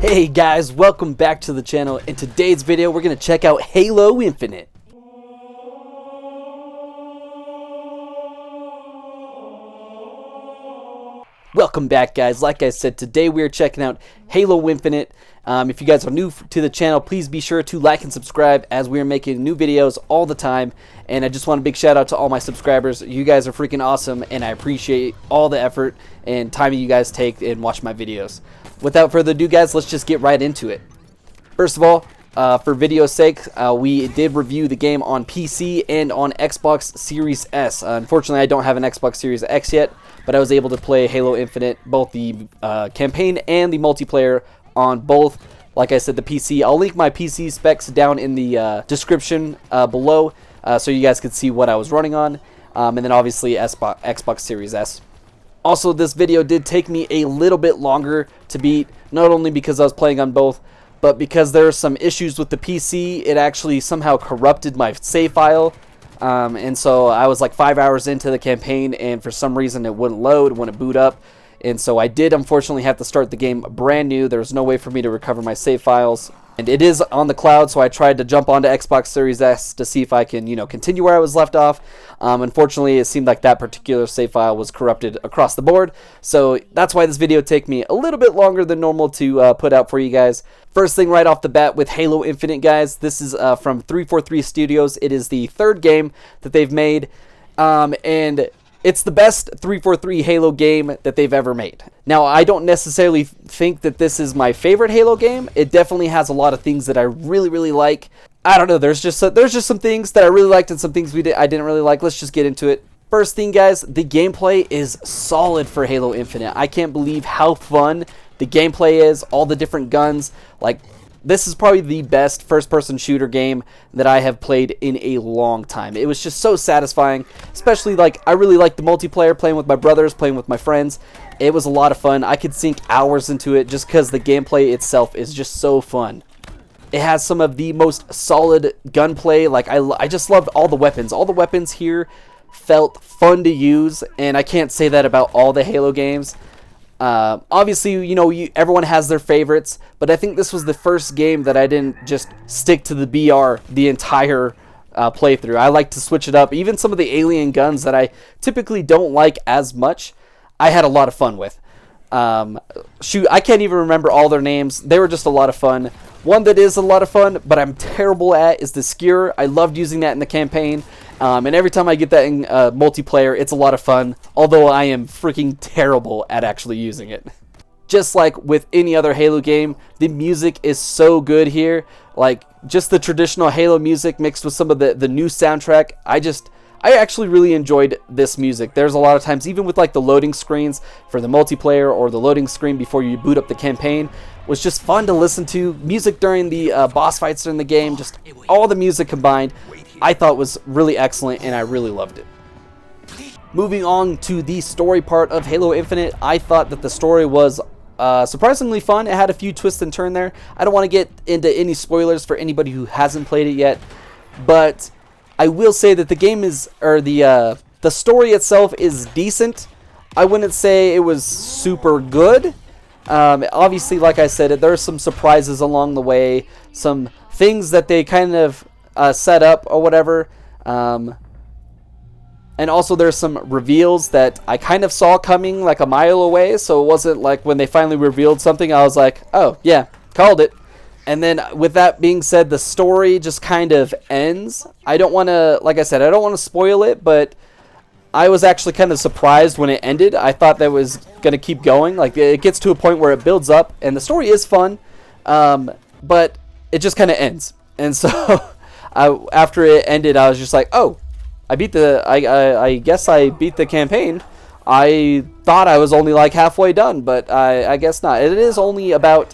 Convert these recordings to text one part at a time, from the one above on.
Hey guys, welcome back to the channel. In today's video, we're going to check out Halo Infinite. Welcome back guys. Like I said, today we are checking out Halo Infinite. If you guys are new to the channel, please be sure to like and subscribe as we are making new videos all the time. And I just want a big shout out to all my subscribers. You guys are freaking awesome and I appreciate all the effort and time you guys take and watch my videos. Without further ado guys, let's just get right into it. First of all, for video's sake, we did review the game on PC and on Xbox Series S. Unfortunately, I don't have an Xbox Series X yet, but I was able to play Halo Infinite, both the campaign and the multiplayer on both, like I said, the PC. I'll link my PC specs down in the description below so you guys can see what I was running on, and then obviously Xbox Series S. Also, this video did take me a little bit longer to beat, not only because I was playing on both, but because there are some issues with the PC. It actually somehow corrupted my save file, and so I was like 5 hours into the campaign, and for some reason it wouldn't load, wouldn't boot up, and so I did unfortunately have to start the game brand new. There was no way for me to recover my save files, and it is on the cloud, so I tried to jump onto Xbox Series S to see if I can, continue where I was left off. Unfortunately, it seemed like that particular save file was corrupted across the board, so that's why this video took me a little bit longer than normal to put out for you guys. First thing right off the bat with Halo Infinite, guys, this is from 343 Studios. It is the third game that they've made, and it's the best 343 Halo game that they've ever made. Now, I don't necessarily think that this is my favorite Halo game. It definitely has a lot of things that I really like. I don't know, there's just some things that I really liked and some things I didn't really like. Let's just get into it. First thing, guys, the gameplay is solid for Halo Infinite. I can't believe how fun the gameplay is, all the different guns. Like, this is probably the best first-person shooter game that I have played in a long time. It was just so satisfying, especially, like, I really liked the multiplayer, playing with my brothers, playing with my friends. It was a lot of fun. I could sink hours into it just because the gameplay itself is just so fun. It has some of the most solid gunplay. Like, I just loved all the weapons. All the weapons here felt fun to use, and I can't say that about all the Halo games. Obviously, everyone has their favorites, but I think this was the first game that I didn't just stick to the BR the entire playthrough. I like to switch it up. Even some of the alien guns that I typically don't like as much, I had a lot of fun with. Shoot, I can't even remember all their names. They were just a lot of fun. One that is a lot of fun, but I'm terrible at, is the Skewer. I loved using that in the campaign. And every time I get that in multiplayer, it's a lot of fun, although I am freaking terrible at actually using it. Just like with any other Halo game, the music is so good here. Like, just the traditional Halo music mixed with some of the new soundtrack. I actually really enjoyed this music. There's a lot of times, even with like the loading screens for the multiplayer or the loading screen before you boot up the campaign, was just fun to listen to. Music during the boss fights in the game, just all the music combined, I thought was really excellent, and I really loved it. Moving on to the story part of Halo Infinite, I thought that the story was surprisingly fun. It had a few twists and turns there. I don't want to get into any spoilers for anybody who hasn't played it yet, but I will say that the game is, or the story itself is decent. I wouldn't say it was super good. Obviously, like I said, there are some surprises along the way, some things that they kind of set up or whatever, and also there's some reveals that I kind of saw coming like a mile away, so it wasn't like when they finally revealed something I was like, oh yeah, called it. And then with that being said, the story just kind of ends. I don't want to, like I said, I don't want to spoil it, but I was actually kind of surprised when it ended. I thought that was going to keep going. Like, it gets to a point where it builds up, and the story is fun, but it just kind of ends. And so after it ended, I was just like, oh, I guess I beat the campaign. I thought I was only like halfway done, but I guess not. It is only about,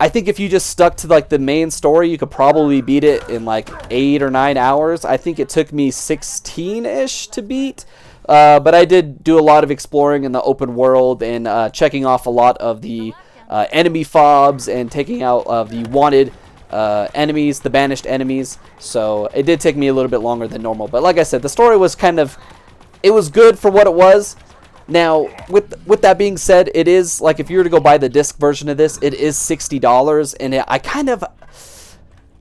I think if you just stuck to like the main story, you could probably beat it in like 8 or 9 hours. I think it took me 16-ish to beat, but I did do a lot of exploring in the open world and checking off a lot of the enemy fobs and taking out the wanted enemies, the banished enemies. So it did take me a little bit longer than normal, but like I said, the story was it was good for what it was. Now, with that being said, it is, like, if you were to go buy the disc version of this, it is $60, and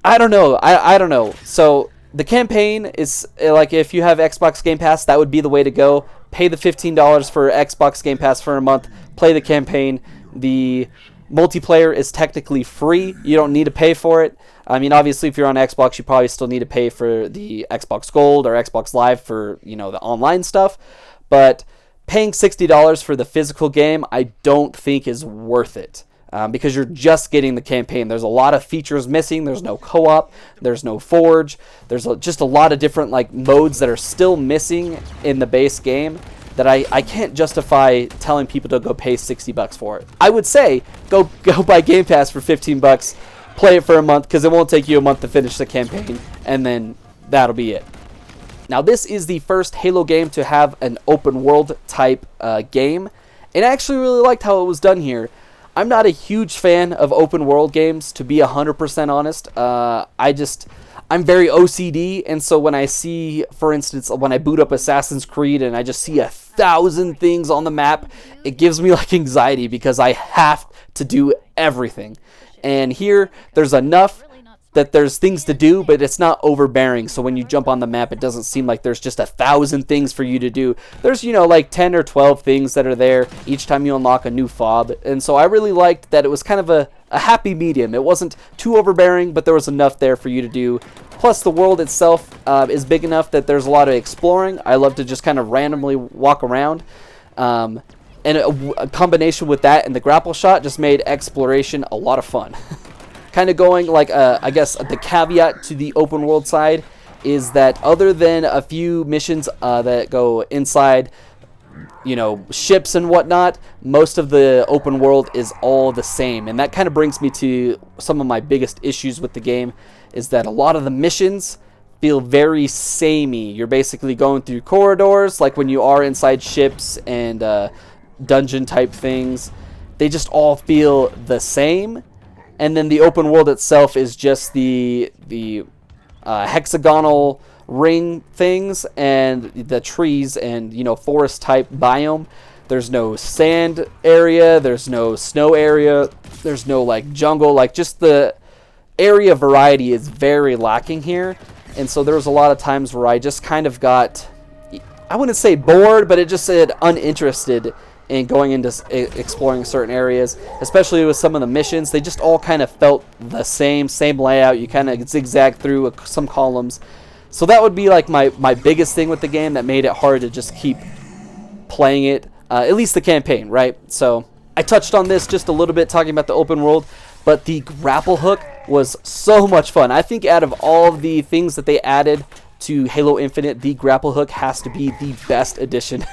I don't know. I don't know. So, the campaign is, like, if you have Xbox Game Pass, that would be the way to go. Pay the $15 for Xbox Game Pass for a month, play the campaign. The multiplayer is technically free. You don't need to pay for it. I mean, obviously, if you're on Xbox, you probably still need to pay for the Xbox Gold or Xbox Live for, the online stuff. But paying $60 for the physical game, I don't think is worth it. Because you're just getting the campaign. There's a lot of features missing. There's no co-op. There's no forge. There's just a lot of different modes that are still missing in the base game that I can't justify telling people to go pay $60 for it. I would say go buy Game Pass for $15, play it for a month, because it won't take you a month to finish the campaign, and then that'll be it. Now, this is the first Halo game to have an open world type game, and I actually really liked how it was done here. I'm not a huge fan of open world games, to be 100% honest. I'm very OCD, and so when I see, for instance, when I boot up Assassin's Creed and I just see 1,000 things on the map, it gives me anxiety because I have to do everything. And here, there's enough that there's things to do, but it's not overbearing. So when you jump on the map, it doesn't seem like there's just 1,000 things for you to do. There's, 10 or 12 things that are there each time you unlock a new fob. And so I really liked that it was kind of a happy medium. It wasn't too overbearing, but there was enough there for you to do. Plus, the world itself is big enough that there's a lot of exploring. I love to just kind of randomly walk around. And a combination with that and the grapple shot just made exploration a lot of fun. Kind of going, I guess the caveat to the open world side is that other than a few missions that go inside, ships and whatnot, most of the open world is all the same. And that kind of brings me to some of my biggest issues with the game, is that a lot of the missions feel very samey. You're basically going through corridors, like when you are inside ships and dungeon type things. They just all feel the same. And then the open world itself is just the hexagonal ring things and the trees and, forest type biome. There's no sand area. There's no snow area. There's no, jungle. Just the area variety is very lacking here. And so there was a lot of times where I just kind of got, I wouldn't say bored, but it just said uninterested in going into exploring certain areas, especially with some of the missions. They just all kind of felt the same layout. You kind of zigzag through some columns. So that would be my biggest thing with the game that made it hard to just keep playing it, at least the campaign, right? So I touched on this just a little bit talking about the open world, but the grapple hook was so much fun. I think out of all of the things that they added to Halo Infinite, the grapple hook has to be the best addition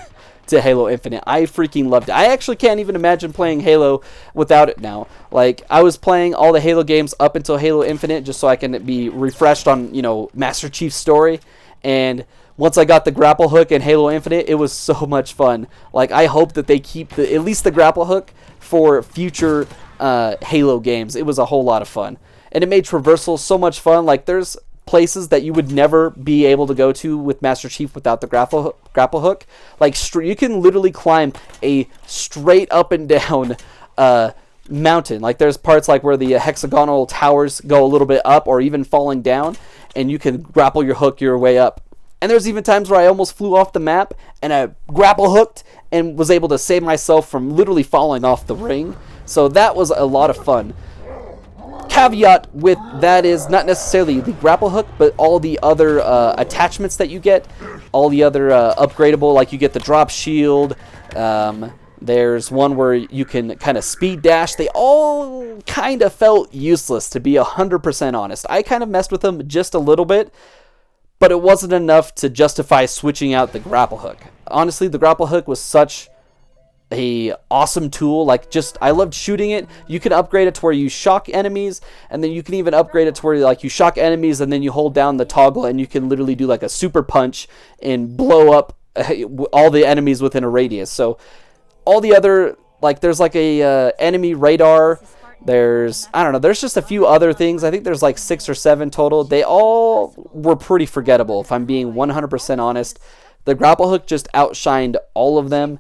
to Halo Infinite. I freaking loved it. I actually can't even imagine playing Halo without it now. I was playing all the Halo games up until Halo Infinite just so I can be refreshed on, Master Chief's story. And once I got the grapple hook in Halo Infinite, it was so much fun. I hope that they keep at least the grapple hook for future Halo games. It was a whole lot of fun. And it made traversal so much fun. There's places that you would never be able to go to with Master Chief without the grapple hook. You can literally climb a straight up and down mountain. There's parts where the hexagonal towers go a little bit up or even falling down, and you can grapple your way up. And there's even times where I almost flew off the map and I grapple hooked and was able to save myself from literally falling off the ring. So that was a lot of fun. Caveat with that is not necessarily the grapple hook, but all the other attachments that you get, all the other upgradable, you get the drop shield. There's one where you can kind of speed dash. They all kind of felt useless, to be 100% honest. I kind of messed with them just a little bit, but it wasn't enough to justify switching out the grapple hook. Honestly, the grapple hook was such a awesome tool. I loved shooting it. You can upgrade it to where you shock enemies, and then you can even upgrade it to where you shock enemies and then you hold down the toggle and you can literally do a super punch and blow up all the enemies within a radius. So all the other there's a enemy radar. There's there's just a few other things. I think there's 6 or 7 total. They all were pretty forgettable, if I'm being 100% honest. The grapple hook just outshined all of them.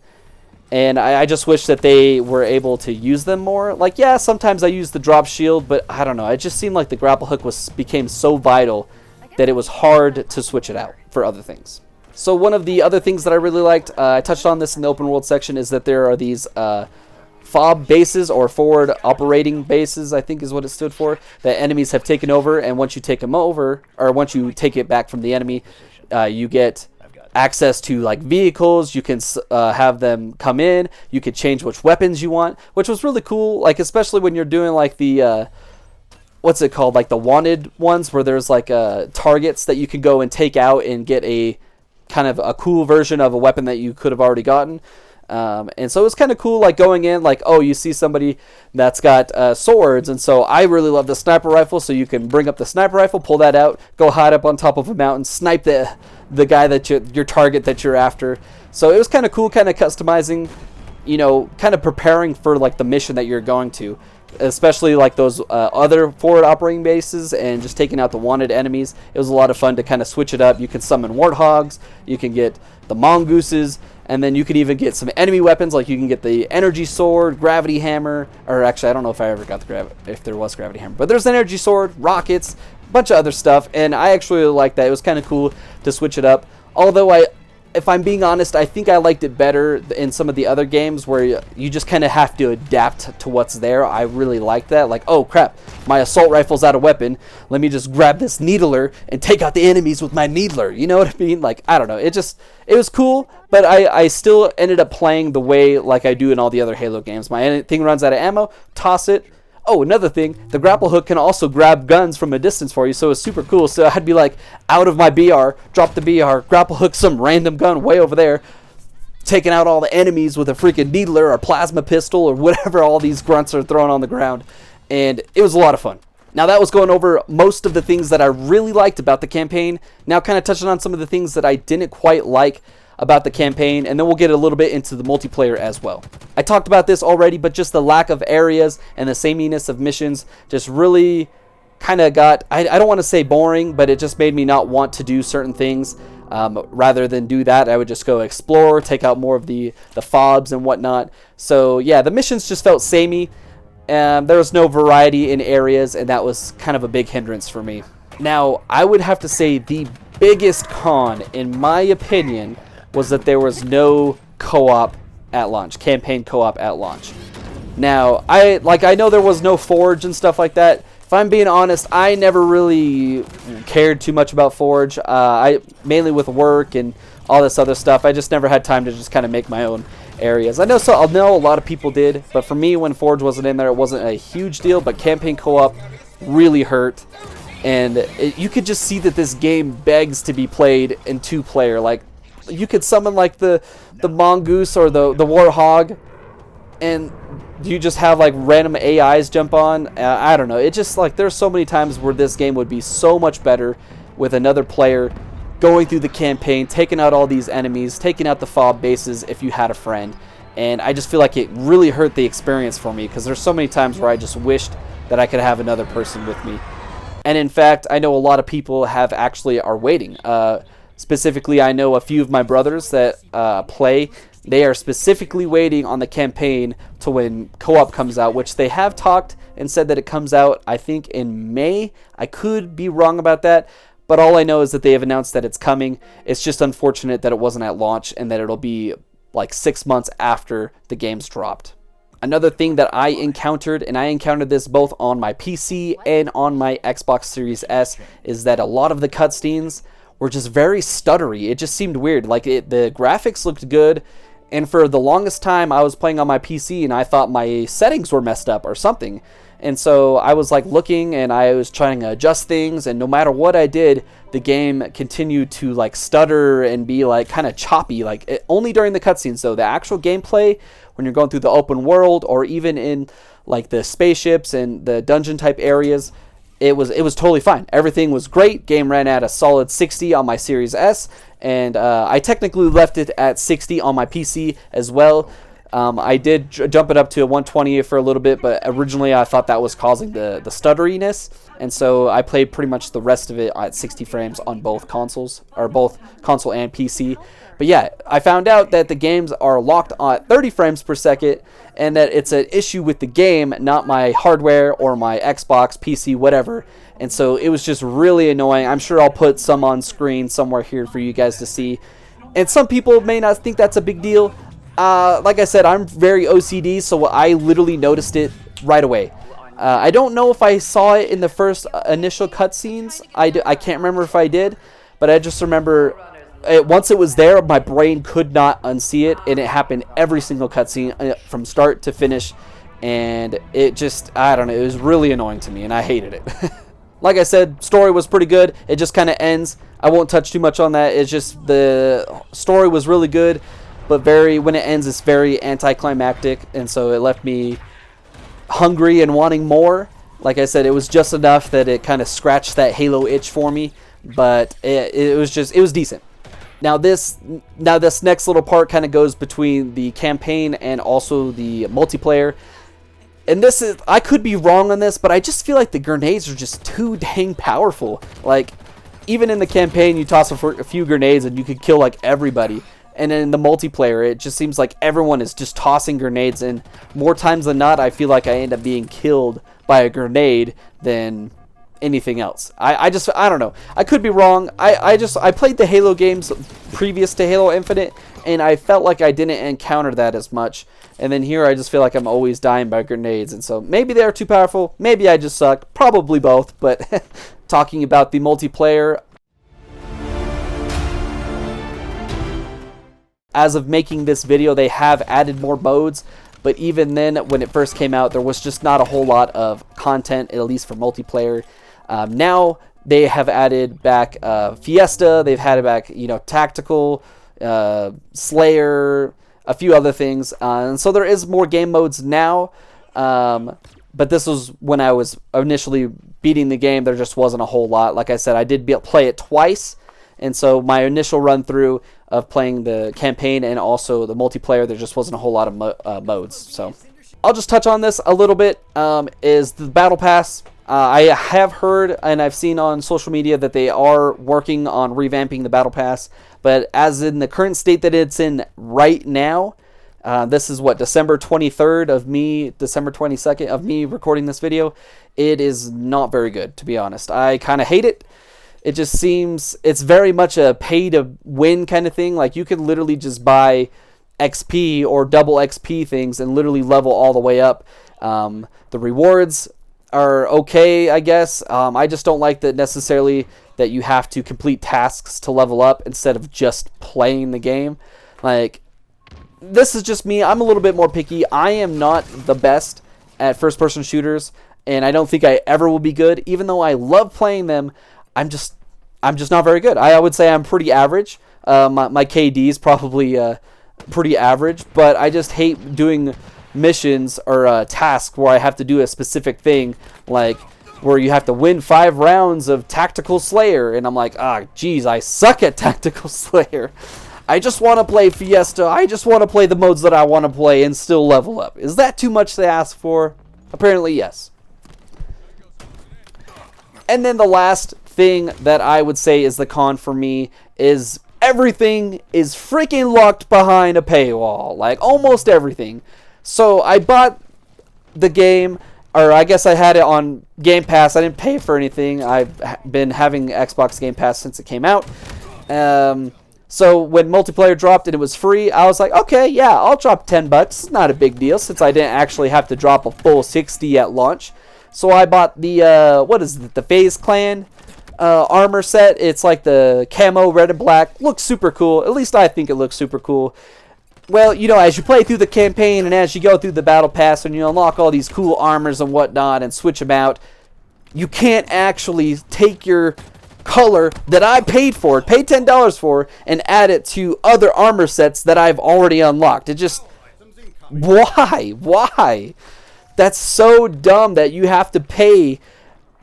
And I just wish that they were able to use them more. Like, yeah, sometimes I use the drop shield, but I don't know. It just seemed like the grapple hook became so vital that it was hard to switch it out for other things. So one of the other things that I really liked, I touched on this in the open world section, is that there are these FOB bases, or forward operating bases, I think is what it stood for, that enemies have taken over. And once you take them over, or once you take it back from the enemy, you get access to like vehicles. You can have them come in. You can change which weapons you want, which was really cool. Like, especially when you're doing like the what's it called, like the wanted ones, where there's like targets that you can go and take out and get a kind of a cool version of a weapon that you could have already gotten. And so it was kind of cool, like going in, like, oh, you see somebody that's got swords, and so I really love the sniper rifle, so you can bring up the sniper rifle, pull that out, go hide up on top of a mountain, snipe the guy that your target that you're after. So it was kind of cool, kind of customizing, you know, kind of preparing for like the mission that you're going to, especially like those other forward operating bases, and just taking out the wanted enemies. It was a lot of fun to kind of switch it up. You can summon warthogs, you can get the mongooses, and then you could even get some enemy weapons, like you can get the energy sword, gravity hammer, or actually I don't know if I ever got if there was gravity hammer, but there's an energy sword, rockets, a bunch of other stuff, and I actually really liked that. It was kind of cool to switch it up. Although if I'm being honest, I think I liked it better in some of the other games where you just kind of have to adapt to what's there. I really liked that. Like, oh crap, my assault rifle's out of weapon. Let me just grab this needler and take out the enemies with my needler. You know what I mean? Like, I don't know. It was cool, but I still ended up playing the way like I do in all the other Halo games. My thing runs out of ammo, toss it. Oh, another thing, the grapple hook can also grab guns from a distance for you, so it's super cool. So I'd be like, out of my BR, drop the BR, grapple hook some random gun way over there, taking out all the enemies with a freaking needler or plasma pistol or whatever all these grunts are throwing on the ground. And it was a lot of fun. Now that was going over most of the things that I really liked about the campaign. Now kind of touching on some of the things that I didn't quite like about the campaign, and then we'll get a little bit into the multiplayer as well. I talked about this already, but just the lack of areas and the sameness of missions just really kind of got, I don't want to say boring, but it just made me not want to do certain things. Rather than do that, I would just go explore, take out more of the FOBs and whatnot. So yeah, the missions just felt samey. There was no variety in areas, and that was kind of a big hindrance for me. Now, I would have to say the biggest con, in my opinion, was that there was no co-op at launch, campaign co-op at launch. Now, I know there was no Forge and stuff like that. If I'm being honest, I never really cared too much about Forge. I mainly with work and all this other stuff, I just never had time to just kind of make my own areas. I know a lot of people did, but for me, when Forge wasn't in there, it wasn't a huge deal. But campaign co-op really hurt, and you could just see that this game begs to be played in two-player. Like, you could summon like the mongoose or the warthog, and you just have like random AIs jump on. I don't know. It just like there's so many times where this game would be so much better with another player going through the campaign, taking out all these enemies, taking out the FOB bases if you had a friend. And I just feel like it really hurt the experience for me, because there's so many times where I just wished that I could have another person with me. And in fact, I know a lot of people are waiting. Specifically, I know a few of my brothers that play. They are specifically waiting on the campaign to when co-op comes out, which they have talked and said that it comes out, I think, in May. I could be wrong about that, but all I know is that they have announced that it's coming. It's just unfortunate that it wasn't at launch and that it'll be like 6 months after the game's dropped. Another thing that I encountered, and I encountered this both on my PC and on my Xbox Series S, is that a lot of the cutscenes were just very stuttery. It just seemed weird. Like, the graphics looked good, and for the longest time I was playing on my PC and I thought my settings were messed up or something. And so I was like looking and I was trying to adjust things, and no matter what I did, the game continued to like stutter and be like kind of choppy, only during the cutscenes. So the actual gameplay, when you're going through the open world or even in like the spaceships and the dungeon type areas, it was totally fine. Everything was great. Game ran at a solid 60 on my Series S, and I technically left it at 60 on my PC as well. I did jump it up to a 120 for a little bit, but originally I thought that was causing the stutteriness, and so I played pretty much the rest of it at 60 frames on both consoles, or both console and PC. But yeah, I found out that the games are locked at 30 frames per second, and that it's an issue with the game, not my hardware or my Xbox, PC, whatever. And so it was just really annoying. I'm sure I'll put some on screen somewhere here for you guys to see. And some people may not think that's a big deal. Like I said, I'm very OCD, so I literally noticed it right away. I don't know if I saw it in the first initial cutscenes. I can't remember if I did, but I just remember once it was there, my brain could not unsee it, and it happened every single cutscene from start to finish, and it just, I don't know, it was really annoying to me, and I hated it. Like I said, story was pretty good. It just kind of ends. I won't touch too much on that. It's just the story was really good, but when it ends, it's very anticlimactic, and so it left me hungry and wanting more. Like I said, it was just enough that it kind of scratched that Halo itch for me, but it was decent. Now this next little part kind of goes between the campaign and also the multiplayer. And this is, I could be wrong on this, but I just feel like the grenades are just too dang powerful. Like, even in the campaign, you toss a few grenades and you could kill like everybody. And in the multiplayer, it just seems like everyone is just tossing grenades, and more times than not, I feel like I end up being killed by a grenade than anything else. I don't know. I could be wrong. I played the Halo games previous to Halo Infinite, and I felt like I didn't encounter that as much. And then here, I just feel like I'm always dying by grenades, and so maybe they're too powerful. Maybe I just suck. Probably both. But talking about the multiplayer, as of making this video, they have added more modes, but even then, when it first came out, there was just not a whole lot of content, at least for multiplayer. Now they have added back Fiesta. They've had it back, Tactical, Slayer, a few other things, and so there is more game modes now. But this was when I was initially beating the game. There just wasn't a whole lot. Like I said, I did play it twice. And so my initial run through of playing the campaign and also the multiplayer, there just wasn't a whole lot of modes. So I'll just touch on this a little bit. Is the Battle Pass. I have heard and I've seen on social media that they are working on revamping the Battle Pass. But as in the current state that it's in right now, this is December 23rd of me, December 22nd of me recording this video. It is not very good, to be honest. I kind of hate it. It just seems it's very much a pay to win kind of thing. Like, you could literally just buy XP or double XP things and literally level all the way up. The rewards are okay, I guess. I just don't like that necessarily that you have to complete tasks to level up instead of just playing the game. Like, this is just me. I'm a little bit more picky. I am not the best at first-person shooters, and I don't think I ever will be good. Even though I love playing them, I'm just not very good. I would say I'm pretty average. My KD is probably pretty average, but I just hate doing missions or tasks where I have to do a specific thing, like where you have to win 5 rounds of Tactical Slayer, and I'm like, geez, I suck at Tactical Slayer. I just want to play Fiesta. I just want to play the modes that I want to play and still level up. Is that too much to ask for? Apparently, yes. And then the last thing that I would say is the con for me is everything is freaking locked behind a paywall. Like, almost everything. So I bought the game, or I guess I had it on Game Pass. I didn't pay for anything. I've been having Xbox Game Pass since it came out. So when multiplayer dropped and it was free, I was like, okay, yeah, I'll drop $10. It's not a big deal since I didn't actually have to drop a full 60 at launch. So I bought the, the FaZe Clan armor set. It's like the camo red and black. Looks super cool. At least I think it looks super cool. Well, as you play through the campaign and as you go through the Battle Pass and you unlock all these cool armors and whatnot and switch them out, you can't actually take your color that I paid $10 for, and add it to other armor sets that I've already unlocked. It just, why? That's so dumb that you have to pay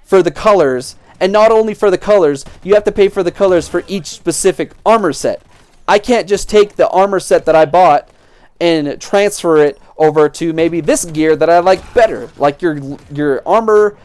for the colors, and not only for the colors, you have to pay for the colors for each specific armor set. I can't just take the armor set that I bought and transfer it over to maybe this gear that I like better. Like your armor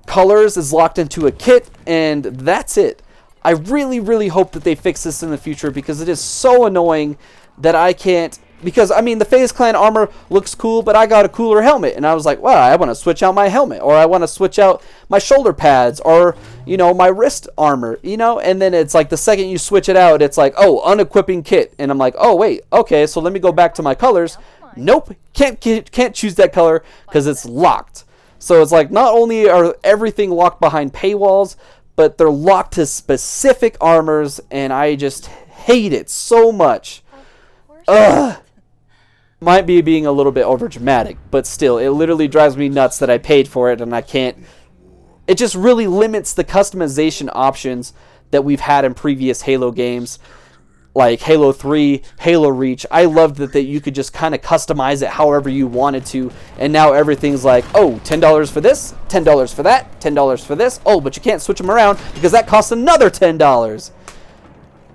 colors is locked into a kit, and that's it. I really, really hope that they fix this in the future, because it is so annoying that I can't. Because, I mean, the FaZe Clan armor looks cool, but I got a cooler helmet. And I was like, wow, I want to switch out my helmet. Or I want to switch out my shoulder pads. Or, you know, my wrist armor. You know? And then it's like the second you switch it out, it's like, oh, unequipping kit. And I'm like, oh, wait, okay, so let me go back to my colors. Nope, can't choose that color because it's locked. So it's like, not only are everything locked behind paywalls, but they're locked to specific armors. And I just hate it so much. Ugh. Might be being a little bit over dramatic, but still, it literally drives me nuts that I paid for it and I can't. It just really limits the customization options that we've had in previous Halo games, like Halo 3, Halo Reach. I loved that you could just kind of customize it however you wanted to, and now everything's like, oh, $10 for this, $10 for that, $10 for this. Oh, but you can't switch them around because that costs another $10.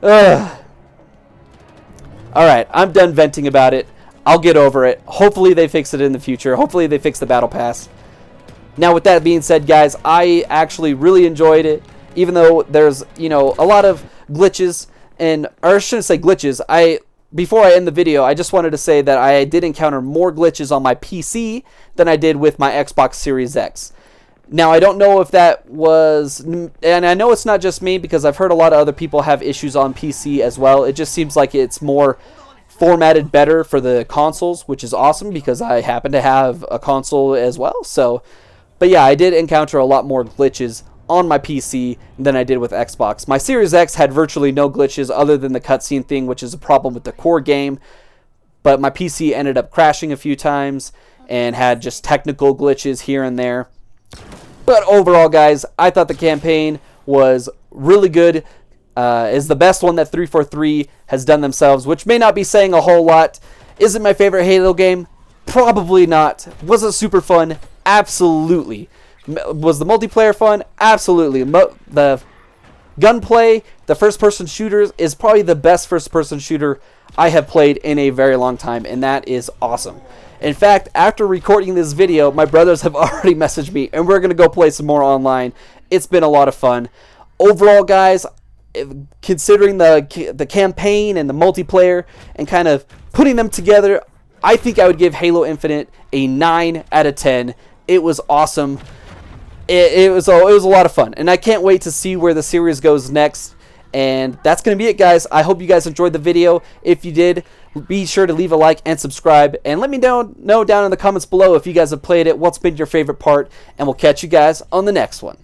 Ugh. Alright, I'm done venting about it. I'll get over it. Hopefully they fix it in the future. Hopefully they fix the battle pass. Now, with that being said, guys, I actually really enjoyed it. Even though there's, you know, a lot of glitches. Or I shouldn't say glitches. Before I end the video, I just wanted to say that I did encounter more glitches on my PC than I did with my Xbox Series X. Now, I don't know if that was... And I know it's not just me, because I've heard a lot of other people have issues on PC as well. It just seems like it's more formatted better for the consoles, which is awesome because I happen to have a console as well. So, but yeah, I did encounter a lot more glitches on my PC than I did with Xbox. My Series X had virtually no glitches other than the cutscene thing, which is a problem with the core game. But my PC ended up crashing a few times and had just technical glitches here and there. But overall, guys, I thought the campaign was really good. Is the best one that 343 has done themselves, which may not be saying a whole lot. Is it my favorite Halo game? Probably not. Was it super fun? Absolutely. Was the multiplayer fun? Absolutely. The gunplay, the first-person shooters, is probably the best first-person shooter I have played in a very long time, and that is awesome. In fact, after recording this video, my brothers have already messaged me, and we're going to go play some more online. It's been a lot of fun. Overall, guys, considering the campaign and the multiplayer and kind of putting them together, I think I would give Halo Infinite a 9 out of 10. It was awesome. It was a lot of fun, and I can't wait to see where the series goes next. And that's going to be it, guys. I hope you guys enjoyed the video. If you did, be sure to leave a like and subscribe, and let me know down in the comments below if you guys have played it, what's been your favorite part, and we'll catch you guys on the next one.